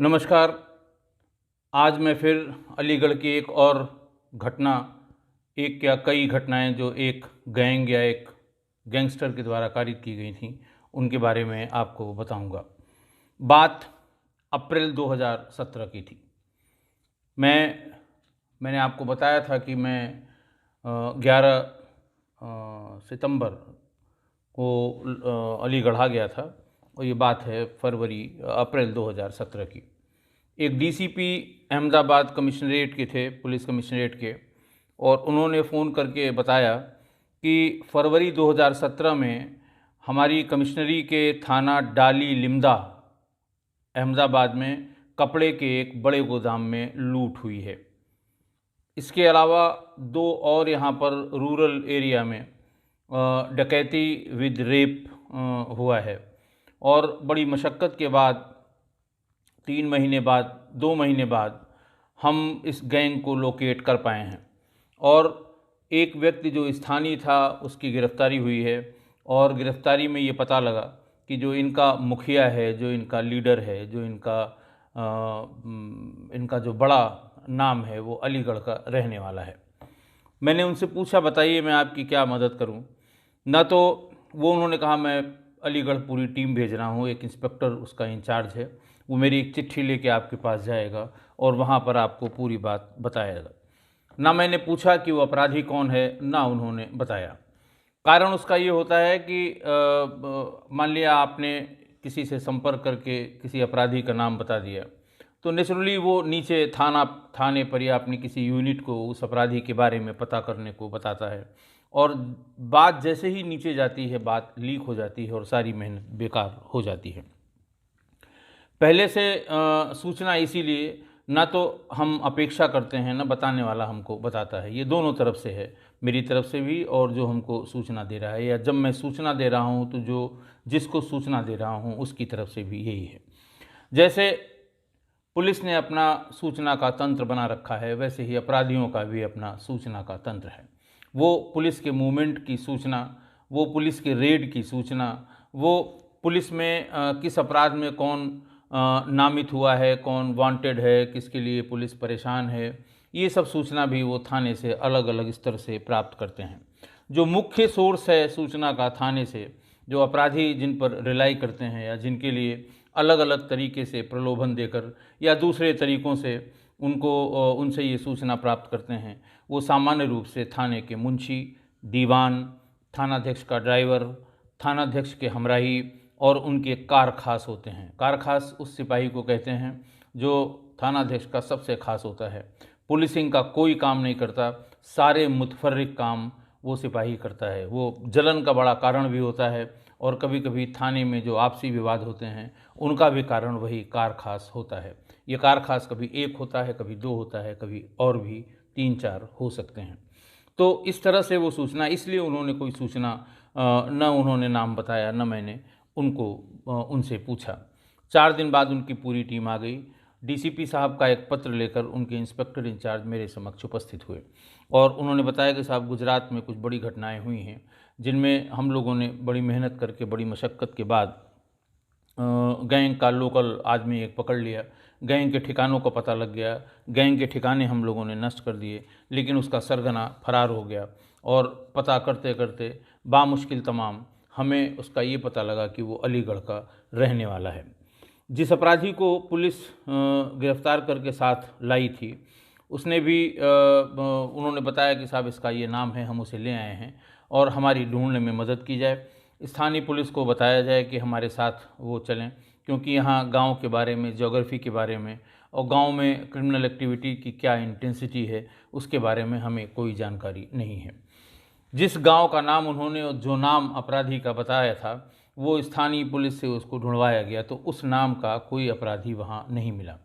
नमस्कार। आज मैं फिर अलीगढ़ की एक और घटना, एक क्या कई घटनाएं जो एक गैंग या एक गैंगस्टर के द्वारा कारित की गई थीं, उनके बारे में आपको बताऊंगा। बात अप्रैल 2017 की थी। मैंने आपको बताया था कि मैं 11 सितंबर को अलीगढ़ आ गया था, और ये बात है अप्रैल 2017 की। एक डीसीपी अहमदाबाद कमिश्नरेट के थे, पुलिस कमिश्नरेट के, और उन्होंने फ़ोन करके बताया कि फरवरी 2017 में हमारी कमिश्नरी के थाना डाली लिम्दा अहमदाबाद में कपड़े के एक बड़े गोदाम में लूट हुई है। इसके अलावा दो और यहाँ पर रूरल एरिया में डकैती विद रेप हुआ है, और बड़ी मशक्क़त के बाद 2 महीने बाद हम इस गैंग को लोकेट कर पाए हैं, और एक व्यक्ति जो स्थानीय था उसकी गिरफ़्तारी हुई है। और गिरफ़्तारी में ये पता लगा कि जो इनका मुखिया है, जो इनका लीडर है, जो इनका जो बड़ा नाम है, वो अलीगढ़ का रहने वाला है। मैंने उनसे पूछा, बताइए मैं आपकी क्या मदद करूं? ना तो उन्होंने कहा, मैं अलीगढ़ पूरी टीम भेज रहा हूं, एक इंस्पेक्टर उसका इंचार्ज है, वो मेरी एक चिट्ठी लेके आपके पास जाएगा और वहाँ पर आपको पूरी बात बताएगा। ना मैंने पूछा कि वो अपराधी कौन है, ना उन्होंने बताया। कारण उसका ये होता है कि मान लिया आपने किसी से संपर्क करके किसी अपराधी का नाम बता दिया, तो नेचुरली वो नीचे थाने पर या अपनी किसी यूनिट को उस अपराधी के बारे में पता करने को बताता है, और बात जैसे ही नीचे जाती है, बात लीक हो जाती है और सारी मेहनत बेकार हो जाती है। पहले से सूचना इसीलिए ना तो हम अपेक्षा करते हैं, ना बताने वाला हमको बताता है। ये दोनों तरफ से है, मेरी तरफ से भी और जो हमको सूचना दे रहा है, या जब मैं सूचना दे रहा हूँ तो जिसको सूचना दे रहा हूँ उसकी तरफ से भी यही है। जैसे पुलिस ने अपना सूचना का तंत्र बना रखा है, वैसे ही अपराधियों का भी अपना सूचना का तंत्र है। वो पुलिस के मूवमेंट की सूचना, वो पुलिस के रेड की सूचना, वो पुलिस में किस अपराध में कौन नामित हुआ है, कौन वांटेड है, किसके लिए पुलिस परेशान है, ये सब सूचना भी वो थाने से अलग अलग स्तर से प्राप्त करते हैं। जो मुख्य सोर्स है सूचना का थाने से, जो अपराधी जिन पर रिलाई करते हैं या जिनके लिए अलग अलग तरीके से प्रलोभन देकर या दूसरे तरीक़ों से उनसे ये सूचना प्राप्त करते हैं, वो सामान्य रूप से थाने के मुंशी, दीवान, थानाध्यक्ष का ड्राइवर, थानाध्यक्ष के हमराही और उनके कार खास होते हैं। कार खास उस सिपाही को कहते हैं जो थानाध्यक्ष का सबसे खास होता है। पुलिसिंग का कोई काम नहीं करता, सारे मुतफर्रिक काम वो सिपाही करता है। वो जलन का बड़ा कारण भी होता है, और कभी कभी थाने में जो आपसी विवाद होते हैं उनका भी कारण वही कार खास होता है। ये कार खास कभी एक होता है, कभी दो होता है, कभी और भी 3-4 हो सकते हैं। तो इस तरह से वो सूचना, इसलिए उन्होंने कोई सूचना न उन्होंने नाम बताया, न मैंने उनसे पूछा। 4 दिन बाद उनकी पूरी टीम आ गई। डीसीपी साहब का एक पत्र लेकर उनके इंस्पेक्टर इंचार्ज मेरे समक्ष उपस्थित हुए, और उन्होंने बताया कि साहब, गुजरात में कुछ बड़ी घटनाएं हुई हैं जिनमें हम लोगों ने बड़ी मेहनत करके, बड़ी मशक्क़त के बाद गैंग का लोकल आदमी एक पकड़ लिया। गैंग के ठिकानों का पता लग गया, गैंग के ठिकाने हम लोगों ने नष्ट कर दिए, लेकिन उसका सरगना फरार हो गया। और पता करते करते बामुश्किल तमाम हमें उसका ये पता लगा कि वो अलीगढ़ का रहने वाला है। जिस अपराधी को पुलिस गिरफ़्तार करके साथ लाई थी, उसने भी उन्होंने बताया कि साहब, इसका ये नाम है, हम उसे ले आए हैं और हमारी ढूंढने में मदद की जाए। स्थानीय पुलिस को बताया जाए कि हमारे साथ वो चलें, क्योंकि यहाँ गांव के बारे में, ज्योग्राफी के बारे में और गांव में क्रिमिनल एक्टिविटी की क्या इंटेंसिटी है, उसके बारे में हमें कोई जानकारी नहीं है। जिस गांव का नाम उन्होंने और जो नाम अपराधी का बताया था, वो स्थानीय पुलिस से उसको ढूंढवाया गया, तो उस नाम का कोई अपराधी वहाँ नहीं मिला।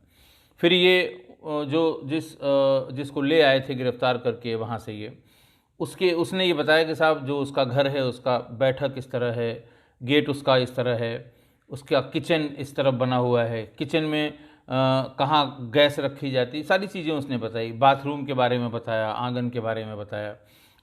फिर ये जिसको ले आए थे गिरफ़्तार करके वहाँ से, उसने ये बताया कि साहब, जो उसका घर है, उसका बैठक इस तरह है, गेट उसका इस तरह है, उसका किचन इस तरफ बना हुआ है, किचन में कहाँ गैस रखी जाती, सारी चीज़ें उसने बताई। बाथरूम के बारे में बताया, आंगन के बारे में बताया,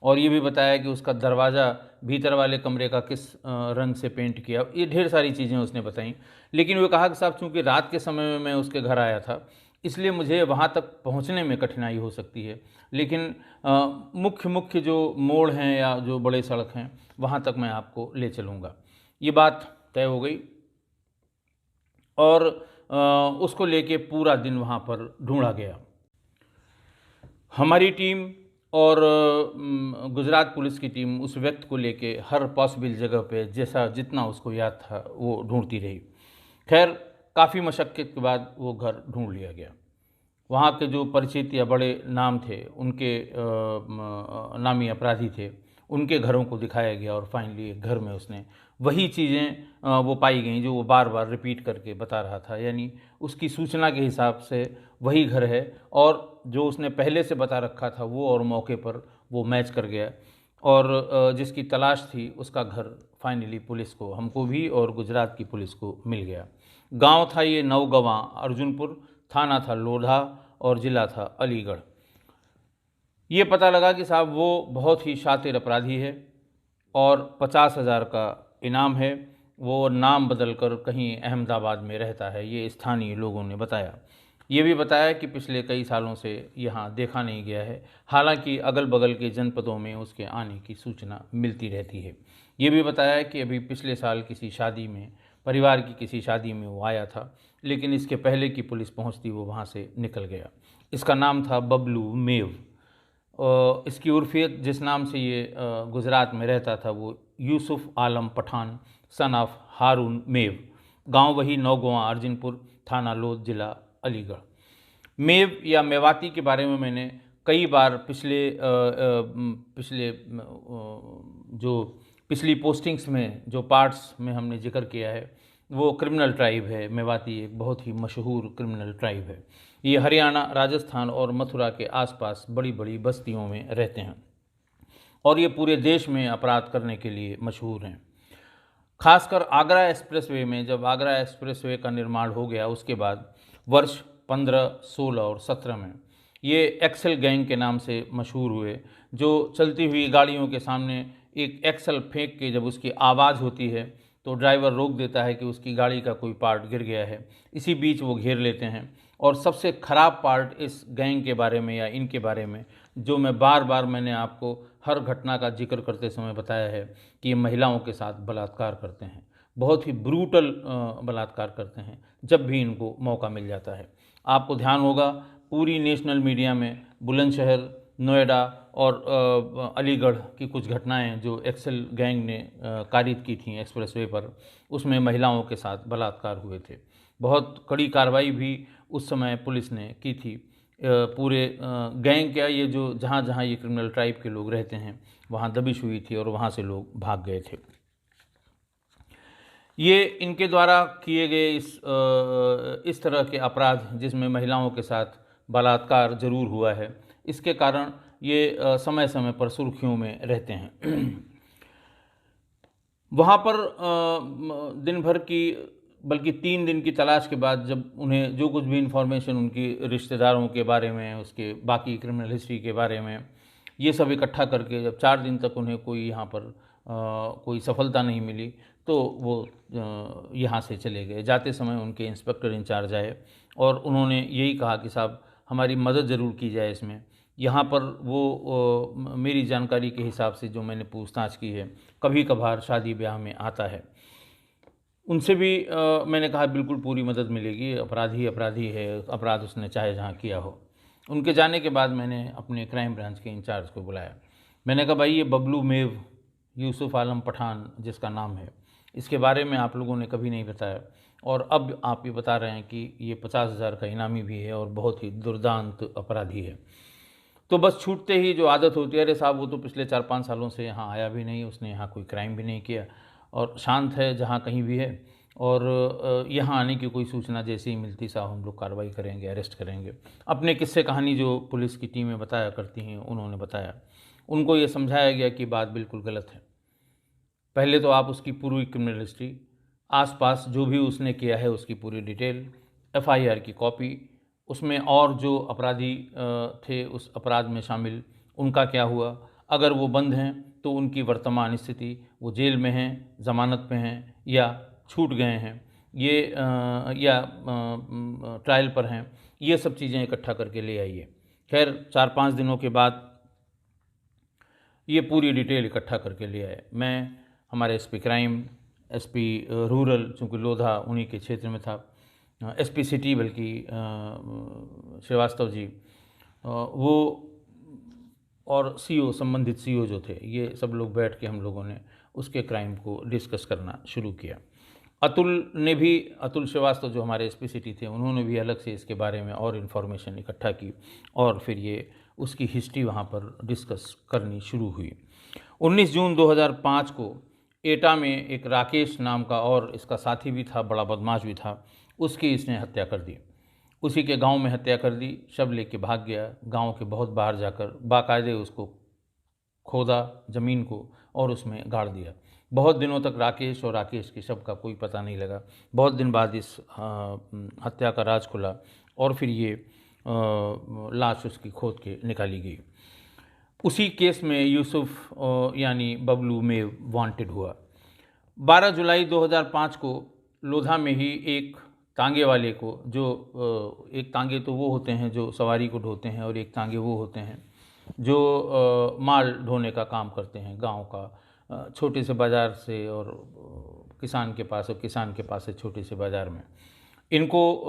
और ये भी बताया कि उसका दरवाज़ा भीतर वाले कमरे का किस रंग से पेंट किया। ये ढेर सारी चीज़ें उसने बताई। लेकिन वो कहा कि साहब चूँकि रात के समय में मैं उसके घर आया था, इसलिए मुझे वहाँ तक पहुँचने में कठिनाई हो सकती है, लेकिन मुख्य मुख्य जो मोड़ हैं या जो बड़े सड़क हैं वहाँ तक मैं आपको ले चलूँगा। ये बात तय हो गई और उसको लेके पूरा दिन वहाँ पर ढूंढा गया। हमारी टीम और गुजरात पुलिस की टीम उस व्यक्ति को लेके हर पॉसिबल जगह पे जैसा जितना उसको याद था वो ढूंढती रही। खैर काफ़ी मशक्क़त के बाद वो घर ढूंढ लिया गया। वहाँ के जो परिचित या बड़े नाम थे, उनके नामी अपराधी थे, उनके घरों को दिखाया गया और फाइनली एक घर में उसने वही चीज़ें वो पाई गई जो वो बार बार रिपीट करके बता रहा था। यानी उसकी सूचना के हिसाब से वही घर है और जो उसने पहले से बता रखा था वो और मौके पर वो मैच कर गया और जिसकी तलाश थी उसका घर फाइनली पुलिस को, हमको भी और गुजरात की पुलिस को मिल गया। गांव था ये नवगवां अर्जुनपुर, थाना था लोधा और ज़िला था अलीगढ़। ये पता लगा कि साहब वो बहुत ही शातिर अपराधी है और 50,000 का इनाम है। वो नाम बदलकर कहीं अहमदाबाद में रहता है, ये स्थानीय लोगों ने बताया। ये भी बताया कि पिछले कई सालों से यहाँ देखा नहीं गया है, हालांकि अगल बगल के जनपदों में उसके आने की सूचना मिलती रहती है। ये भी बताया कि अभी पिछले साल किसी शादी में, परिवार की किसी शादी में वो आया था, लेकिन इसके पहले कि पुलिस पहुँचती वो वहाँ से निकल गया। इसका नाम था बबलू मेव। इसकी उर्फियत जिस नाम से ये गुजरात में रहता था वो यूसुफ आलम पठान सन ऑफ हारून मेव। गांव वही नौगवां अर्जुनपुर, थाना लोध, जिला अलीगढ़। मेव या मेवाती के बारे में मैंने कई बार पिछली पोस्टिंग्स में जो पार्ट्स में हमने जिक्र किया है, वो क्रिमिनल ट्राइब है। मेवाती एक बहुत ही मशहूर क्रिमिनल ट्राइब है। ये हरियाणा, राजस्थान और मथुरा के आसपास बड़ी बड़ी बस्तियों में रहते हैं और ये पूरे देश में अपराध करने के लिए मशहूर हैं। खासकर आगरा एक्सप्रेसवे में, जब आगरा एक्सप्रेसवे का निर्माण हो गया उसके बाद वर्ष 15, 16 और 17 में ये एक्सेल गैंग के नाम से मशहूर हुए, जो चलती हुई गाड़ियों के सामने एक एक्सेल फेंक के जब उसकी आवाज़ होती है तो ड्राइवर रोक देता है कि उसकी गाड़ी का कोई पार्ट गिर गया है। इसी बीच वो घेर लेते हैं। और सबसे ख़राब पार्ट इस गैंग के बारे में या इनके बारे में, जो मैं बार बार मैंने आपको हर घटना का जिक्र करते समय बताया है कि ये महिलाओं के साथ बलात्कार करते हैं। बहुत ही ब्रूटल बलात्कार करते हैं जब भी इनको मौका मिल जाता है। आपको ध्यान होगा पूरी नेशनल मीडिया में बुलंदशहर, नोएडा और अलीगढ़ की कुछ घटनाएं जो एक्सेल गैंग ने कारित की थी एक्सप्रेसवे पर, उसमें महिलाओं के साथ बलात्कार हुए थे। बहुत कड़ी कार्रवाई भी उस समय पुलिस ने की थी। पूरे गैंग क्या, ये जो जहाँ जहाँ ये क्रिमिनल ट्राइब के लोग रहते हैं वहाँ दबिश हुई थी और वहाँ से लोग भाग गए थे। ये इनके द्वारा किए गए इस तरह के अपराध जिसमें महिलाओं के साथ बलात्कार जरूर हुआ है, इसके कारण ये समय समय पर सुर्खियों में रहते हैं। वहाँ पर दिन भर की, बल्कि 3 दिन की तलाश के बाद जब उन्हें जो कुछ भी इन्फॉर्मेशन उनकी रिश्तेदारों के बारे में, उसके बाकी क्रिमिनल हिस्ट्री के बारे में, ये सब इकट्ठा करके जब 4 दिन तक उन्हें कोई यहाँ पर कोई सफलता नहीं मिली तो वो यहाँ से चले गए। जाते समय उनके इंस्पेक्टर इंचार्ज आए और उन्होंने यही कहा कि साहब हमारी मदद ज़रूर की जाए इसमें। यहाँ पर वो मेरी जानकारी के हिसाब से जो मैंने पूछताछ की है, कभी कभार शादी ब्याह में आता है। उनसे भी मैंने कहा बिल्कुल पूरी मदद मिलेगी, अपराधी अपराधी है, अपराध उसने चाहे जहाँ किया हो। उनके जाने के बाद मैंने अपने क्राइम ब्रांच के इंचार्ज को बुलाया। मैंने कहा भाई ये बबलू मेव, यूसुफ आलम पठान जिसका नाम है, इसके बारे में आप लोगों ने कभी नहीं बताया और अब आप ये बता रहे हैं कि ये 50,000 का इनामी भी है और बहुत ही दुर्दांत अपराधी है। तो बस छूटते ही जो आदत होती है, अरे साहब वो तो पिछले 4-5 सालों से यहाँ आया भी नहीं, उसने यहाँ कोई क्राइम भी नहीं किया और शांत है जहाँ कहीं भी है, और यहाँ आने की कोई सूचना जैसे ही मिलती साहब हम लोग कार्रवाई करेंगे, अरेस्ट करेंगे। अपने किस्से कहानी जो पुलिस की टीमें बताया करती हैं उन्होंने बताया। उनको ये समझाया गया कि बात बिल्कुल गलत है। पहले तो आप उसकी पूरी क्रिमिनल हिस्ट्री, आसपास जो भी उसने किया है उसकी पूरी डिटेल, FIR की कॉपी, उसमें और जो अपराधी थे उस अपराध में शामिल उनका क्या हुआ, अगर वो बंद हैं तो उनकी वर्तमान स्थिति, वो जेल में हैं, ज़मानत पे हैं या छूट गए हैं, ये या ट्रायल पर हैं, ये सब चीज़ें इकट्ठा करके ले आइए। खैर 4-5 दिनों के बाद ये पूरी डिटेल इकट्ठा करके ले आए। मैं हमारे एसपी क्राइम, एसपी रूरल, चूँकि लोधा उन्हीं के क्षेत्र में था, एसपी सिटी बल्कि श्रीवास्तव जी, वो और सीओ, संबंधित सीओ जो थे, ये सब लोग बैठ के हम लोगों ने उसके क्राइम को डिस्कस करना शुरू किया। अतुल श्रीवास्तव जो हमारे एसपी सिटी थे, उन्होंने भी अलग से इसके बारे में और इन्फॉर्मेशन इकट्ठा की और फिर ये उसकी हिस्ट्री वहाँ पर डिस्कस करनी शुरू हुई। 19 जून 2005 को एटा में एक राकेश नाम का और इसका साथी भी था, बड़ा बदमाश भी था, उसकी इसने हत्या कर दी। उसी के गांव में हत्या कर दी, शव लेके भाग गया। गांव के बहुत बाहर जाकर बाकायदे उसको खोदा ज़मीन को और उसमें गाड़ दिया। बहुत दिनों तक राकेश और राकेश के शव का कोई पता नहीं लगा। बहुत दिन बाद इस हत्या का राज खुला और फिर ये लाश उसकी खोद के निकाली गई। उसी केस में यूसुफ यानी बबलू मेव वांटेड हुआ। 12 जुलाई 2005 को लोधा में ही एक तांगे वाले को, जो एक तांगे तो वो होते हैं जो सवारी को ढोते हैं और एक तांगे वो होते हैं जो माल ढोने का काम करते हैं गांव का, छोटे से बाज़ार से और किसान के पास, और किसान के पास से छोटे से बाज़ार में। इनको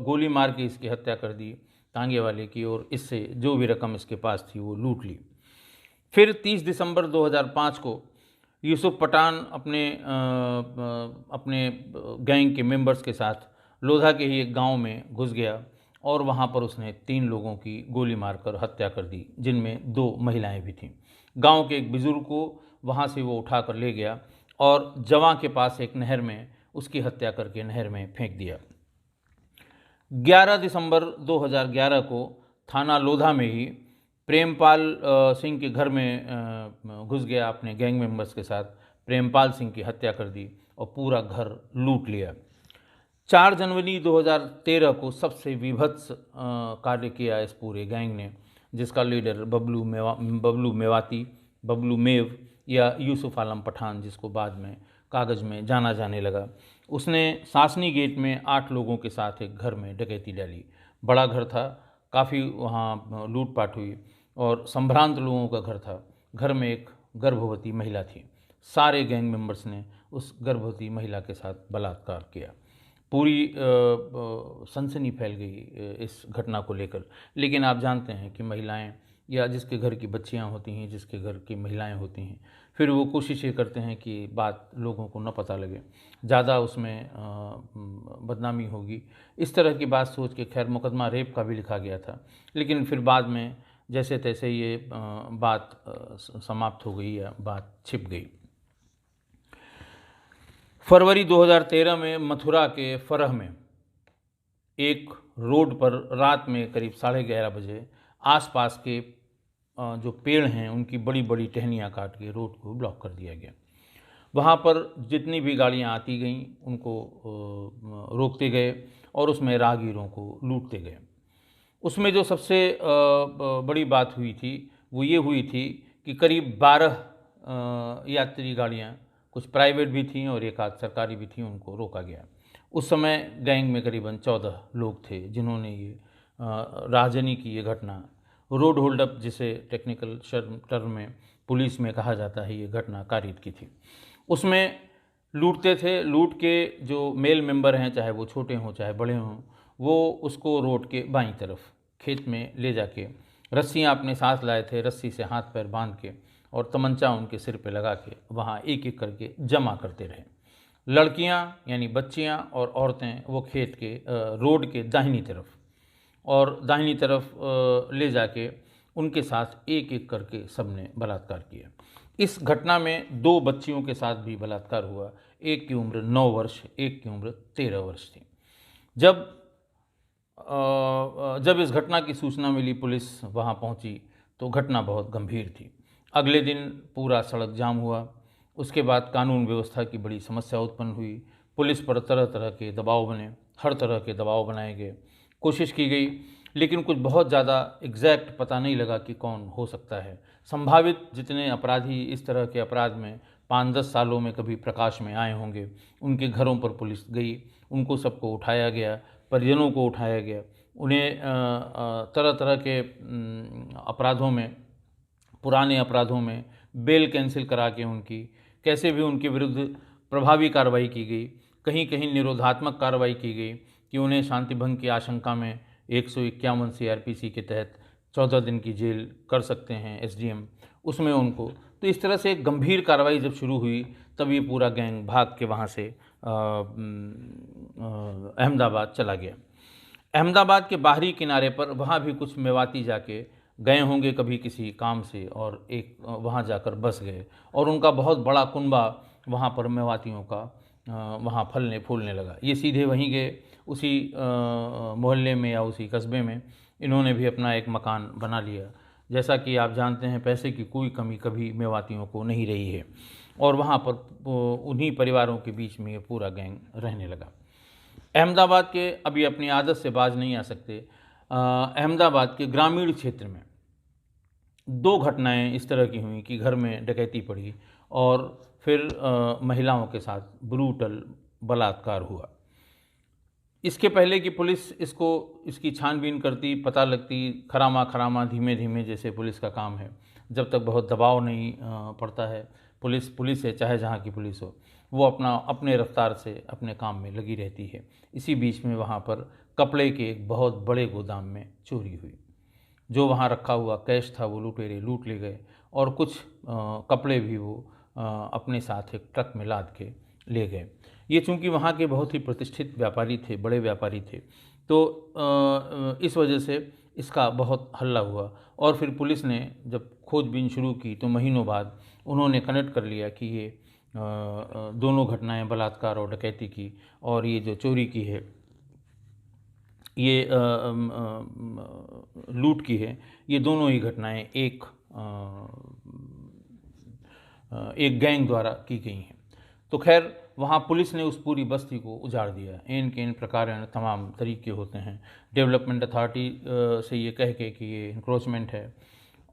गोली मार के इसकी हत्या कर दी तांगे वाले की, और इससे जो भी रकम इसके पास थी वो लूट ली। फिर 30 दिसंबर 2005 को यूसुफ पठान अपने गैंग के मेंबर्स के साथ लोधा के ही एक गांव में घुस गया और वहां पर उसने 3 लोगों की गोली मारकर हत्या कर दी, जिनमें 2 महिलाएं भी थीं। गांव के एक बुजुर्ग को वहां से वो उठाकर ले गया और जवां के पास एक नहर में उसकी हत्या करके नहर में फेंक दिया। 11 दिसंबर 2011 को थाना लोधा में ही प्रेमपाल सिंह के घर में घुस गया, अपने गैंग मेंबर्स के साथ प्रेमपाल सिंह की हत्या कर दी और पूरा घर लूट लिया। 4 जनवरी 2013 को सबसे विभत्स कार्य किया इस पूरे गैंग ने, जिसका लीडर बबलू मेव या यूसुफ आलम पठान, जिसको बाद में कागज़ में जाना जाने लगा। उसने सासनी गेट में 8 लोगों के साथ एक घर में डकैती डाली। बड़ा घर था, काफ़ी वहाँ लूटपाट हुई और संभ्रांत लोगों का घर था। घर में एक गर्भवती महिला थी। सारे गैंग मेंबर्स ने उस गर्भवती महिला के साथ बलात्कार किया। पूरी सनसनी फैल गई इस घटना को लेकर। लेकिन आप जानते हैं कि महिलाएं या जिसके घर की बच्चियां होती हैं, जिसके घर की महिलाएं होती हैं, फिर वो कोशिश ये करते हैं कि बात लोगों को न पता लगे, ज़्यादा उसमें बदनामी होगी, इस तरह की बात सोच के खैर मुकदमा रेप का भी लिखा गया था। लेकिन फिर बाद में जैसे तैसे ये बात समाप्त हो गई या बात छिप गई। फरवरी 2013 में मथुरा के फरह में एक रोड पर रात में करीब 11:30 बजे आसपास के जो पेड़ हैं उनकी बड़ी बड़ी टहनियाँ काट के रोड को ब्लॉक कर दिया गया। वहाँ पर जितनी भी गाड़ियाँ आती गईं उनको रोकते गए और उसमें राहगीरों को लूटते गए। उसमें जो सबसे बड़ी बात हुई थी वो ये हुई थी कि करीब 12 यात्री गाड़ियाँ, कुछ प्राइवेट भी थीं और एक आध सरकारी भी थीं, उनको रोका गया। उस समय गैंग में करीबन 14 लोग थे जिन्होंने ये राहजनी की ये घटना, रोड होल्डअप जिसे टेक्निकल टर्म में पुलिस में कहा जाता है, ये घटना कारित की थी। उसमें लूटते थे, लूट के जो मेल मेंबर हैं, चाहे वो छोटे हों चाहे बड़े हों, वो उसको रोड के बाईं तरफ खेत में ले जाके रस्सियाँ अपने साथ लाए थे, रस्सी से हाथ पैर बांध के और तमंचा उनके सिर पे लगा के वहाँ एक एक करके जमा करते रहे। लड़कियाँ यानी बच्चियाँ और औरतें वो खेत के रोड के दाहिनी तरफ और दाहिनी तरफ ले जाके उनके साथ एक एक करके सबने बलात्कार किया। इस घटना में 2 बच्चियों के साथ भी बलात्कार हुआ। एक की उम्र 9 वर्ष, एक की उम्र 13 वर्ष थी। जब इस घटना की सूचना मिली, पुलिस वहाँ पहुँची तो घटना बहुत गंभीर थी। अगले दिन पूरा सड़क जाम हुआ। उसके बाद कानून व्यवस्था की बड़ी समस्या उत्पन्न हुई। पुलिस पर तरह तरह के दबाव बने, हर तरह के दबाव बनाए गए, कोशिश की गई, लेकिन कुछ बहुत ज़्यादा एग्जैक्ट पता नहीं लगा कि कौन हो सकता है। संभावित जितने अपराधी इस तरह के अपराध में 5-10 सालों में कभी प्रकाश में आए होंगे, उनके घरों पर पुलिस गई, उनको सबको उठाया गया, परिजनों को उठाया गया, उन्हें तरह तरह के अपराधों में, पुराने अपराधों में बेल कैंसिल करा के उनकी कैसे भी उनके विरुद्ध प्रभावी कार्रवाई की गई। कहीं कहीं निरोधात्मक कार्रवाई की गई कि उन्हें शांति भंग की आशंका में 151 सीआरपीसी के तहत 14 दिन की जेल कर सकते हैं एसडीएम, उसमें उनको। तो इस तरह से एक गंभीर कार्रवाई जब शुरू हुई तब ये पूरा गैंग भाग के वहाँ से अहमदाबाद चला गया। अहमदाबाद के बाहरी किनारे पर वहाँ भी कुछ मेवाती जाके गए होंगे कभी किसी काम से और एक वहाँ जाकर बस गए और उनका बहुत बड़ा कुनबा वहाँ पर मेवातियों का वहाँ फलने फूलने लगा। ये सीधे वहीं गए, उसी मोहल्ले में या उसी कस्बे में इन्होंने भी अपना एक मकान बना लिया। जैसा कि आप जानते हैं, पैसे की कोई कमी कभी मेवातियों को नहीं रही है और वहाँ पर उन्हीं परिवारों के बीच में ये पूरा गैंग रहने लगा। अहमदाबाद के, अभी अपनी आदत से बाज नहीं आ सकते, अहमदाबाद के ग्रामीण क्षेत्र में 2 घटनाएं इस तरह की हुई कि घर में डकैती पड़ी और फिर महिलाओं के साथ ब्रूटल बलात्कार हुआ। इसके पहले कि पुलिस इसकी छानबीन करती, पता लगती, खरामा धीमे धीमे, जैसे पुलिस का काम है, जब तक बहुत दबाव नहीं पड़ता है, पुलिस है, चाहे जहाँ की पुलिस हो, वो अपने रफ्तार से अपने काम में लगी रहती है। इसी बीच में वहाँ पर कपड़े के एक बहुत बड़े गोदाम में चोरी हुई। जो वहाँ रखा हुआ कैश था वो लुटेरे लूट ले गए और कुछ कपड़े भी वो अपने साथ एक ट्रक में लाद के ले गए। ये चूँकि वहाँ के बहुत ही प्रतिष्ठित व्यापारी थे, बड़े व्यापारी थे, तो इस वजह से इसका बहुत हल्ला हुआ और फिर पुलिस ने जब खोजबीन शुरू की तो महीनों बाद उन्होंने कनेक्ट कर लिया कि ये दोनों घटनाएं बलात्कार और डकैती की और ये जो चोरी की है, ये लूट की है, ये दोनों ही घटनाएं एक गैंग द्वारा की गई हैं। तो खैर वहाँ पुलिस ने उस पूरी बस्ती को उजाड़ दिया। इन के इन प्रकार तमाम तरीके होते हैं। डेवलपमेंट अथॉरिटी से ये कह के कि ये इंक्रोचमेंट है,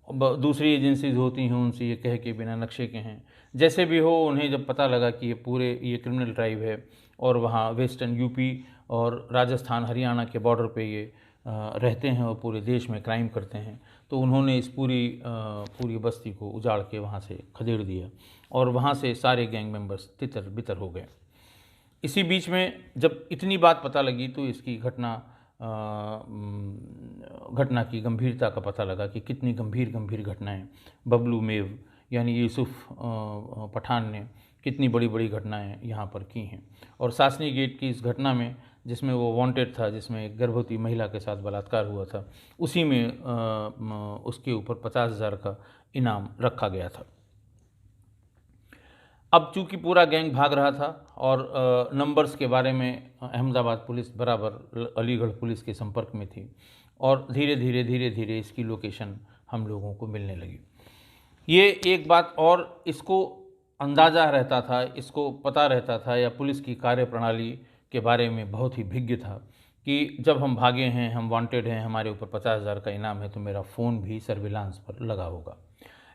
दूसरी एजेंसीज होती हैं उनसे ये कह के बिना नक्शे के हैं। जैसे भी हो, उन्हें जब पता लगा कि ये क्रिमिनल ड्राइव है और वहाँ वेस्टर्न यूपी और राजस्थान हरियाणा के बॉर्डर पे ये रहते हैं और पूरे देश में क्राइम करते हैं, तो उन्होंने इस पूरी बस्ती को उजाड़ के वहाँ से खदेड़ दिया और वहाँ से सारे गैंग मेंबर्स तितर बितर हो गए। इसी बीच में जब इतनी बात पता लगी तो इसकी घटना की गंभीरता का पता लगा कि कितनी गंभीर घटनाएं बबलू मेव यानी यूसुफ पठान ने कितनी बड़ी घटनाएं यहाँ पर की हैं। और सासनी गेट की इस घटना में, जिसमें वो वांटेड था, जिसमें एक गर्भवती महिला के साथ बलात्कार हुआ था, उसी में उसके ऊपर 50,000 का इनाम रखा गया था। अब चूंकि पूरा गैंग भाग रहा था और नंबर्स के बारे में अहमदाबाद पुलिस बराबर अलीगढ़ पुलिस के संपर्क में थी और धीरे धीरे इसकी लोकेशन हम लोगों को मिलने लगी। ये एक बात और इसको अंदाज़ा रहता था, इसको पता रहता था या पुलिस की कार्यप्रणाली के बारे में बहुत ही भिज्ञ था कि जब हम भागे हैं, हम वांटेड हैं, हमारे ऊपर 50,000 का इनाम है, तो मेरा फ़ोन भी सर्विलांस पर लगा होगा।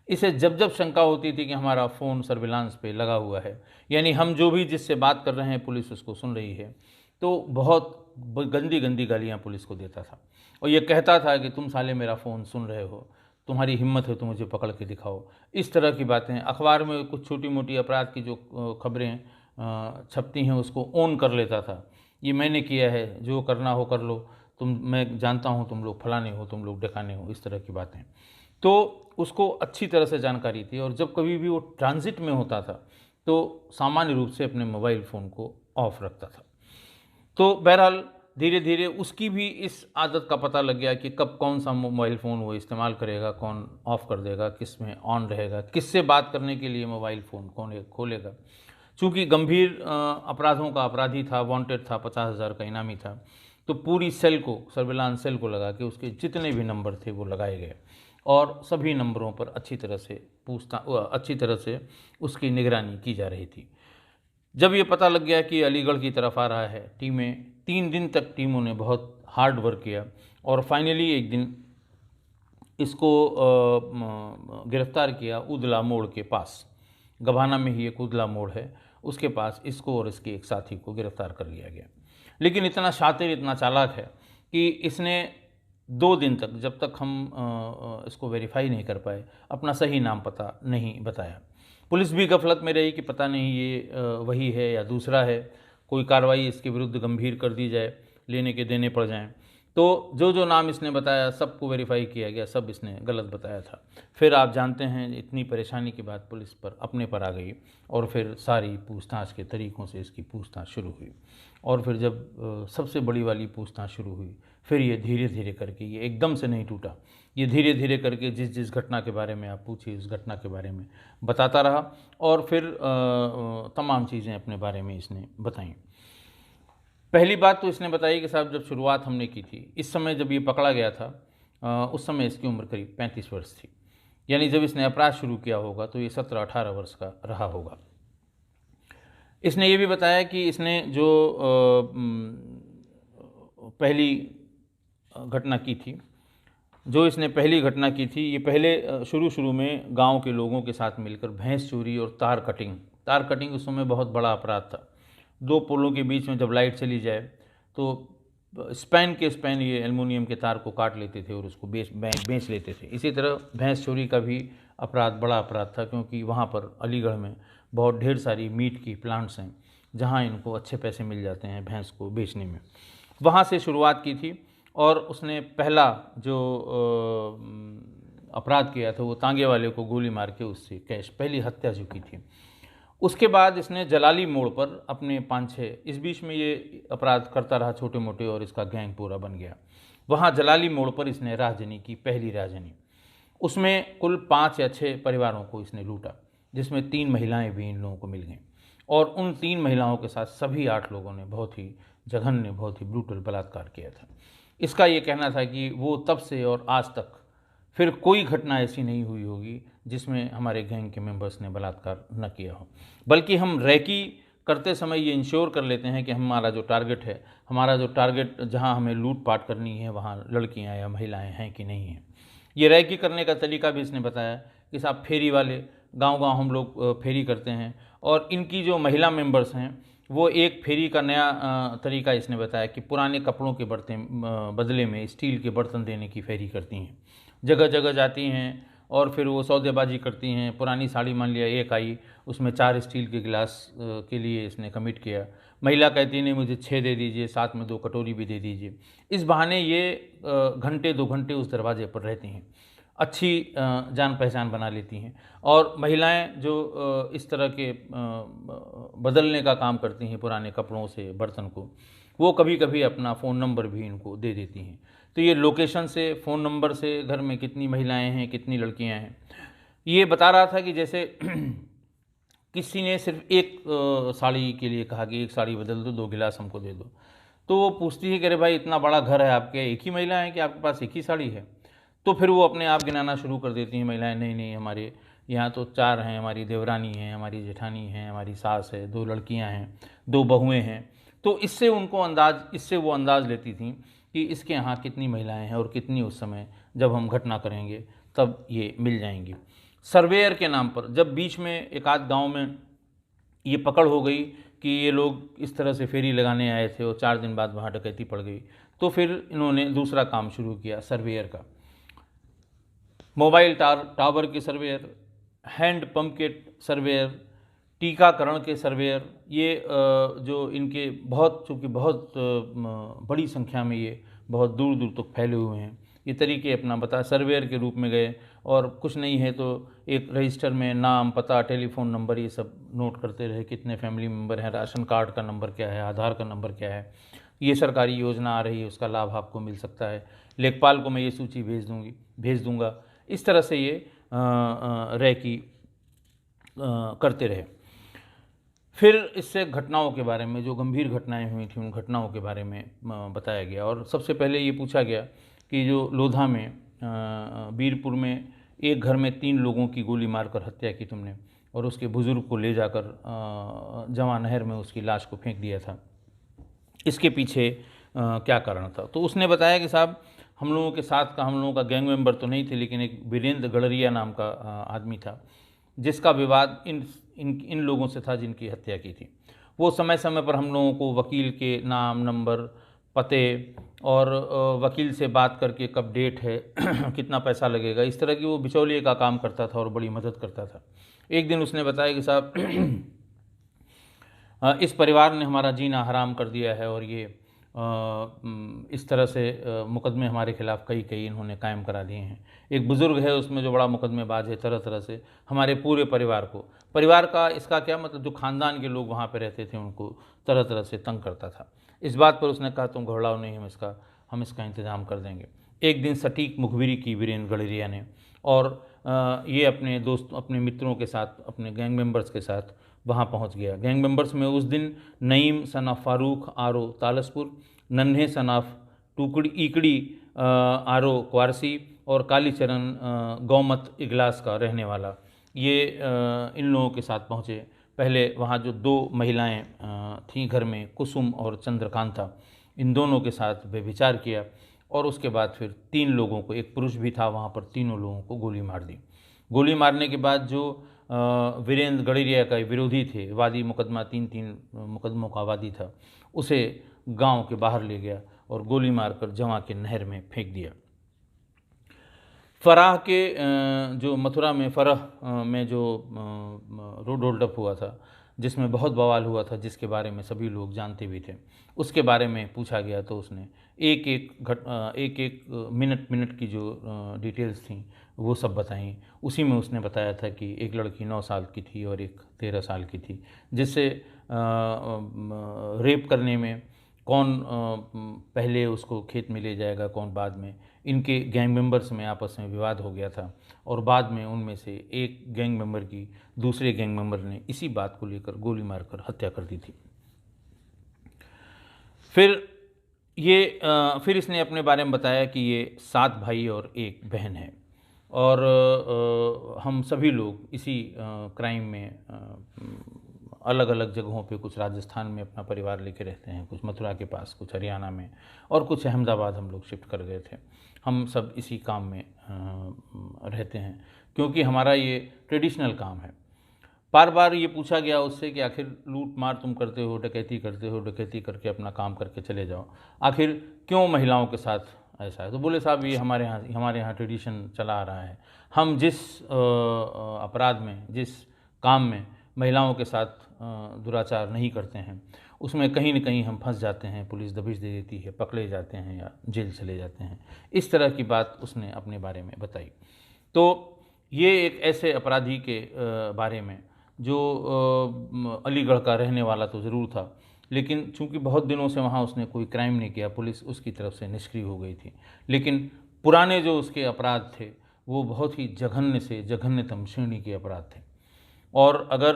इसे जब शंका होती थी कि हमारा फ़ोन सर्विलांस पे लगा हुआ है, यानी हम जो भी जिससे बात कर रहे हैं पुलिस उसको सुन रही है, तो बहुत गंदी गालियाँ पुलिस को देता था और ये कहता था कि तुम साले मेरा फ़ोन सुन रहे हो, तुम्हारी हिम्मत है तो मुझे पकड़ के दिखाओ। इस तरह की बातें। अखबार में कुछ छोटी मोटी अपराध की जो खबरें छपती हैं उसको ऑन कर लेता था, ये मैंने किया है, जो करना हो कर लो, मैं जानता हूँ तुम लोग फलाने हो, तुम लोग ढकाने हो, इस तरह की बातें। तो उसको अच्छी तरह से जानकारी थी और जब कभी भी वो ट्रांजिट में होता था तो सामान्य रूप से अपने मोबाइल फ़ोन को ऑफ रखता था। तो बहरहाल धीरे धीरे उसकी भी इस आदत का पता लग गया कि कब कौन सा मोबाइल फ़ोन वो इस्तेमाल करेगा, कौन ऑफ़ कर देगा, किस में ऑन रहेगा, किससे बात करने के लिए मोबाइल फ़ोन कौन खोलेगा। चूँकि गंभीर अपराधों का अपराधी था, वांटेड था, 50,000 का इनामी था, तो पूरी सेल को, सर्विलांस सेल को लगा के उसके जितने भी नंबर थे वो लगाए गए और सभी नंबरों पर अच्छी तरह से उसकी निगरानी की जा रही थी। जब ये पता लग गया कि अलीगढ़ की तरफ आ रहा है, 3 दिन तक टीमों ने बहुत हार्ड वर्क किया और फाइनली एक दिन इसको गिरफ्तार किया उदला मोड़ के पास। गभाना में ही एक उदला मोड़ है, उसके पास इसको और इसके एक साथी को गिरफ्तार कर लिया गया। लेकिन इतना शातिर, इतना चालाक है कि इसने 2 दिन तक, जब तक हम इसको वेरीफाई नहीं कर पाए, अपना सही नाम पता नहीं बताया। पुलिस भी गफलत में रही कि पता नहीं ये वही है या दूसरा है, कोई कार्रवाई इसके विरुद्ध गंभीर कर दी जाए, लेने के देने पड़ जाएं। तो जो जो नाम इसने बताया सबको वेरीफाई किया गया, सब इसने गलत बताया था। फिर आप जानते हैं इतनी परेशानी के बाद पुलिस पर अपने पर आ गई और फिर सारी पूछताछ के तरीक़ों से इसकी पूछताछ शुरू हुई। और फिर जब सबसे बड़ी वाली पूछताछ शुरू हुई, फिर ये धीरे धीरे करके, ये एकदम से नहीं टूटा, ये धीरे धीरे करके जिस जिस घटना के बारे में आप पूछी उस घटना के बारे में बताता रहा और फिर तमाम चीज़ें अपने बारे में इसने बताई। पहली बात तो इसने बताई कि साहब जब शुरुआत हमने की थी, इस समय जब ये पकड़ा गया था उस समय इसकी उम्र करीब 35 वर्ष थी। यानी जब इसने अपराध शुरू किया होगा तो ये 17-18 वर्ष का रहा होगा। इसने ये भी बताया कि इसने जो पहली घटना की थी, पहली घटना की थी, ये पहले शुरू में गांव के लोगों के साथ मिलकर भैंस चोरी और तार कटिंग उस समय बहुत बड़ा अपराध था। 2 पोलों के बीच में जब लाइट चली जाए तो स्पैन ये एल्युमिनियम के तार को काट लेते थे और उसको बेच लेते थे। इसी तरह भैंस चोरी का भी अपराध बड़ा अपराध था, क्योंकि वहाँ पर अलीगढ़ में बहुत ढेर सारी मीट की प्लांट्स हैं जहाँ इनको अच्छे पैसे मिल जाते हैं भैंस को बेचने में। वहाँ से शुरुआत की थी और उसने पहला जो अपराध किया था वो तांगे वाले को गोली मार के उससे पहली हत्या जो की थी। उसके बाद इसने जलाली मोड़ पर अपने 5-6, इस बीच में ये अपराध करता रहा छोटे मोटे और इसका गैंग पूरा बन गया। वहाँ जलाली मोड़ पर इसने राहजनी की, पहली राहजनी, उसमें कुल 5 या 6 परिवारों को इसने लूटा, जिसमें 3 महिलाएं भी इन लोगों को मिल गईं और उन 3 महिलाओं के साथ सभी 8 लोगों ने बहुत ही जघन्य, बहुत ही ब्रूटल बलात्कार किया था। इसका ये कहना था कि वो तब से और आज तक फिर कोई घटना ऐसी नहीं हुई होगी जिसमें हमारे गैंग के मेंबर्स ने बलात्कार न किया हो, बल्कि हम रैकी करते समय ये इंश्योर कर लेते हैं कि हमारा जो टारगेट जहां हमें लूट-पाट करनी है वहां लड़कियां या महिलाएं हैं कि नहीं हैं। ये रैकी करने का तरीका भी इसने बताया कि साहब फेरी वाले, गांव-गांव हम लोग फेरी करते हैं और इनकी जो महिला मेंबर्स हैं वो एक फेरी का नया तरीका इसने बताया कि पुराने कपड़ों के बदले में स्टील के बर्तन देने की फेरी करती हैं। जगह जगह जाती हैं और फिर वो सौदेबाजी करती हैं। पुरानी साड़ी मान लिया एक आई, उसमें 4 स्टील के गिलास के लिए इसने कमिट किया। महिला कहती नहीं मुझे 6 दे दीजिए, साथ में 2 कटोरी भी दे दीजिए। इस बहाने ये घंटे 2 घंटे उस दरवाजे पर रहती हैं, अच्छी जान पहचान बना लेती हैं। और महिलाएं जो इस तरह के बदलने का काम करती हैं पुराने कपड़ों से बर्तन को, वो कभी कभी अपना फ़ोन नंबर भी इनको दे देती हैं। तो ये लोकेशन से, फ़ोन नंबर से घर में कितनी महिलाएं हैं, कितनी लड़कियां हैं, ये बता रहा था कि जैसे किसी ने सिर्फ एक साड़ी के लिए कहा कि 1 साड़ी बदल दो, 2 गिलास हमको दे दो, तो वो पूछती है कि अरे भाई इतना बड़ा घर है आपके, एक ही महिला है कि आपके पास एक ही साड़ी है? तो फिर वो अपने आप गिनाना शुरू कर देती हैं महिलाएं, नहीं नहीं हमारे यहाँ तो 4 हैं, हमारी देवरानी है, हमारी जेठानी है, हमारी सास है, 2 लड़कियाँ हैं, 2 बहुएँ हैं। तो इससे वो अंदाज़ लेती थीं कि इसके यहाँ कितनी महिलाएं हैं और कितनी उस समय जब हम घटना करेंगे तब ये मिल जाएंगी। सर्वेयर के नाम पर जब बीच में एक आध गाँव में ये पकड़ हो गई कि ये लोग इस तरह से फेरी लगाने आए थे और 4 दिन बाद वहाँ डकैती पड़ गई, तो फिर इन्होंने दूसरा काम शुरू किया सर्वेयर का। मोबाइल टावर के सर्वेयर, हैंड पंप के सर्वेयर, टीकाकरण के सर्वेयर, ये जो इनके चूँकि बहुत बड़ी संख्या में ये बहुत दूर दूर तक फैले हुए हैं, ये तरीके अपना बता सर्वेयर के रूप में गए और कुछ नहीं है तो एक रजिस्टर में नाम, पता, टेलीफोन नंबर ये सब नोट करते रहे, कितने फैमिली मेम्बर हैं, राशन कार्ड का नंबर क्या है, आधार का नंबर क्या है, ये सरकारी योजना आ रही है उसका लाभ आपको मिल सकता है, लेखपाल को मैं ये सूची भेज दूँगा। इस तरह से ये रैकी करते रहे। फिर इससे घटनाओं के बारे में, जो गंभीर घटनाएं हुई थी उन घटनाओं के बारे में बताया गया और सबसे पहले ये पूछा गया कि जो लोधा में, बीरपुर में एक घर में 3 लोगों की गोली मारकर हत्या की तुमने और उसके बुज़ुर्ग को ले जाकर जवां नहर में उसकी लाश को फेंक दिया था, इसके पीछे क्या कारण था। तो उसने बताया कि साहब हम लोगों के साथ का, हम लोगों का गैंग मेंबर तो नहीं थे, लेकिन एक वीरेंद्र गड़रिया नाम का आदमी था, जिसका विवाद इन इन इन लोगों से था जिनकी हत्या की थी। वो समय समय पर हम लोगों को वकील के नाम, नंबर, पते और वकील से बात करके कब डेट है कितना पैसा लगेगा, इस तरह की वो बिचौलिए का काम करता था और बड़ी मदद करता था। एक दिन उसने बताया कि साहब इस परिवार ने हमारा जीना हराम कर दिया है और ये इस तरह से मुकदमे हमारे खिलाफ़ कई कई इन्होंने कायम करा दिए हैं। एक बुज़ुर्ग है उसमें जो बड़ा मुकदमेबाज है, तरह तरह से हमारे पूरे परिवार को, परिवार का इसका क्या मतलब, जो ख़ानदान के लोग वहाँ पे रहते थे उनको तरह तरह से तंग करता था। इस बात पर उसने कहा तुम घबराओ नहीं, हम इसका इंतज़ाम कर देंगे। एक दिन सटीक मुखबिरी की वीरेंद्र गड़रिया ने, और ये अपने दोस्त, अपने मित्रों के साथ, अपने गैंग मेंबर्स के साथ वहाँ पहुँच गया। गैंग मेंबर्स में उस दिन Naeem son of Farooq RO. Talaspur, Nanhe son of टुकड़ी इकड़ी आर.ओ. क्वारसी और कालीचरण गौमत इगलास का रहने वाला, ये इन लोगों के साथ पहुँचे। पहले वहाँ जो 2 महिलाएं थीं घर में, कुसुम और चंद्रकांता, इन दोनों के साथ व्यभिचार किया और उसके बाद फिर 3 लोगों को, एक पुरुष भी था वहाँ पर, तीनों लोगों को गोली मार दी। गोली मारने के बाद जो वीरेंद्र गड़रिया का विरोधी थे, वादी मुकदमा, 3-3 मुकदमों का वादी था, उसे गांव के बाहर ले गया और गोली मारकर जवां के नहर में फेंक दिया। फराह के जो मथुरा में फरह में जो रोड होल्ड अप हुआ था, जिसमें बहुत बवाल हुआ था, जिसके बारे में सभी लोग जानते भी थे, उसके बारे में पूछा गया तो उसने एक एक मिनट की जो डिटेल्स थी वो सब बताई। उसी में उसने बताया था कि एक लड़की 9 साल की थी और एक 13 साल की थी, जिससे रेप करने में कौन पहले उसको खेत में ले जाएगा, कौन बाद में, इनके गैंग मेंबर्स में आपस में विवाद हो गया था और बाद में उनमें से एक गैंग मेंबर की दूसरे गैंग मेंबर ने इसी बात को लेकर गोली मारकर हत्या कर दी थी। फिर इसने अपने बारे में बताया कि ये 7 भाई और 1 बहन है और हम सभी लोग इसी क्राइम में अलग अलग जगहों पे, कुछ राजस्थान में अपना परिवार लेके रहते हैं, कुछ मथुरा के पास, कुछ हरियाणा में और कुछ अहमदाबाद हम लोग शिफ्ट कर गए थे। हम सब इसी काम में रहते हैं क्योंकि हमारा ये ट्रेडिशनल काम है। बार बार ये पूछा गया उससे कि आखिर लूट मार तुम करते हो, डकैती करते हो, डकैती करके अपना काम करके चले जाओ, आखिर क्यों महिलाओं के साथ ऐसा है? तो बोले साहब ये हमारे यहाँ ट्रेडिशन चला आ रहा है। हम जिस अपराध में, जिस काम में महिलाओं के साथ दुराचार नहीं करते हैं, उसमें कहीं न कहीं हम फंस जाते हैं, पुलिस दबिश दे देती है, पकड़े जाते हैं या जेल चले जाते हैं। इस तरह की बात उसने अपने बारे में बताई। तो ये एक ऐसे अपराधी के बारे में जो अलीगढ़ का रहने वाला तो ज़रूर था, लेकिन चूंकि बहुत दिनों से वहाँ उसने कोई क्राइम नहीं किया, पुलिस उसकी तरफ से निष्क्रिय हो गई थी। लेकिन पुराने जो उसके अपराध थे वो बहुत ही जघन्य से जघन्यतम श्रेणी के अपराध थे और अगर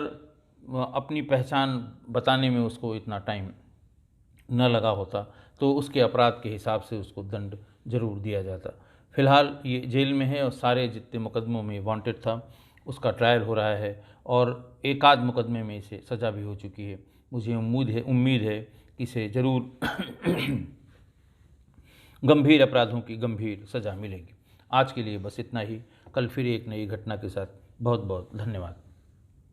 अपनी पहचान बताने में उसको इतना टाइम न लगा होता तो उसके अपराध के हिसाब से उसको दंड जरूर दिया जाता। फ़िलहाल ये जेल में है और सारे जितने मुकदमों में वांटेड था उसका ट्रायल हो रहा है और एक आध मुकदमे में इसे सज़ा भी हो चुकी है। मुझे उम्मीद है कि इसे ज़रूर गंभीर अपराधों की गंभीर सज़ा मिलेगी। आज के लिए बस इतना ही। कल फिर एक नई घटना के साथ। बहुत बहुत धन्यवाद।